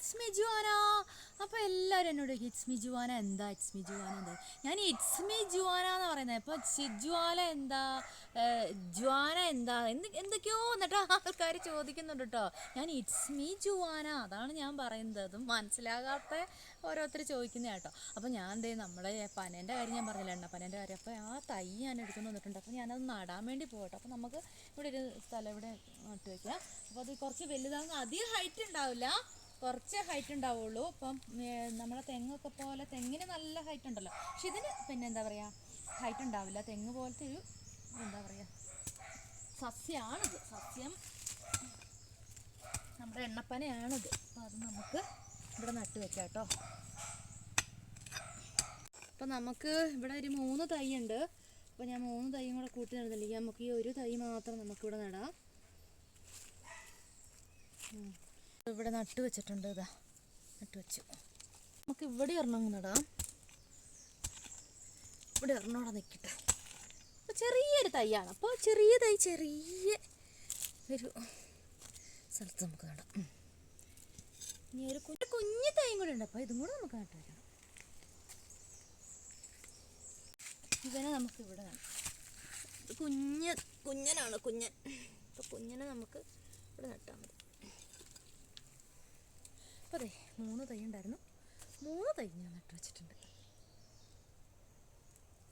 It's me Juana. അപ്പോൾ എല്ലാവരും എന്നോട് ചോദിക്കും ഇറ്റ്സ് മീ ജുവാന എന്താ, ഇറ്റ്സ് മീ ജുവാന എന്താ. ഞാൻ ഇറ്റ്സ് മീ ജുവാന എന്ന് പറയുന്നത്. അപ്പോൾ ജ്വാല എന്താ, ജ്വാന എന്താ, എന്തൊക്കെയോ എന്നിട്ട് ആൾക്കാർ ചോദിക്കുന്നുണ്ട് കേട്ടോ. ഞാൻ ഇറ്റ്സ് മീ ജുവാന അതാണ് ഞാൻ പറയുന്നത്. അതും മനസ്സിലാകാത്ത ഓരോരുത്തർ ചോദിക്കുന്ന കേട്ടോ. അപ്പോൾ ഞാൻ എന്തേ നമ്മുടെ പനേൻ്റെ കാര്യം ഞാൻ പറഞ്ഞില്ല, എണ്ണപ്പനേൻ്റെ കാര്യം. അപ്പോൾ ആ തൈ ഞാൻ എടുത്തുകൊണ്ട് വന്നിട്ടുണ്ട്. അപ്പോൾ ഞാനത് നടാൻ വേണ്ടി പോകട്ടെ. അപ്പോൾ നമുക്ക് ഇവിടെ ഒരു സ്ഥലം ഇവിടെ നട്ട് വയ്ക്കാം. അപ്പോൾ അത് കുറച്ച് വലുതാകുമ്പോൾ അധികം ഹൈറ്റ് ഉണ്ടാവില്ല, കുറച്ച് ഹൈറ്റ് ഉണ്ടാവുള്ളൂ. അപ്പം നമ്മളെ തെങ്ങൊക്കെ പോലെ തെങ്ങിന് നല്ല ഹൈറ്റ് ഉണ്ടല്ലോ, പക്ഷെ ഇതിന് പിന്നെ എന്താ പറയുക ഹൈറ്റ് ഉണ്ടാവില്ല. തെങ്ങ് പോലത്തെ ഒരു എന്താ പറയുക സസ്യമാണിത്. സസ്യം നമ്മുടെ എണ്ണപ്പനയാണിത്. അപ്പോൾ അത് നമുക്ക് ഇവിടെ നട്ട് വെക്കാം കേട്ടോ. അപ്പം നമുക്ക് ഇവിടെ ഒരു 3 തൈ ഉണ്ട്. അപ്പോൾ ഞാൻ 3 തൈയും കൂടെ കൂട്ടി നടുന്നില്ലെങ്കിൽ നമുക്ക് ഈ ഒരു തൈ മാത്രം നമുക്കിവിടെ നടാം. ഇവിടെ നട്ട് വെച്ചിട്ടുണ്ട്. ഇതാ നട്ട് വെച്ചു. നമുക്ക് ഇവിടെ ഒരെണ്ണം നടാം. ഇവിടെ ഒരെണ്ണം അവിടെ നിൽക്കട്ടെ. അപ്പോൾ ചെറിയൊരു തൈയാണ്. അപ്പോൾ ചെറിയ തൈ ചെറിയ ഒരു സ്ഥലത്ത് നമുക്ക് നടാം. ഇനി ഒരു കുഞ്ഞു തൈയും കൂടെ ഉണ്ട്. അപ്പോൾ ഇതും കൂടെ നമുക്ക് നട്ട് വയ്ക്കണം. ഇവനെ നമുക്ക് ഇവിടെ നടാം. കുഞ്ഞനാണ് കുഞ്ഞൻ. അപ്പോൾ കുഞ്ഞനെ നമുക്ക് ഇവിടെ നട്ടാൽ മതി. അപ്പോൾ അതെ 3 തൈ ഉണ്ടായിരുന്നു. 3 തൈ ഞാൻ നട്ട് വെച്ചിട്ടുണ്ട്.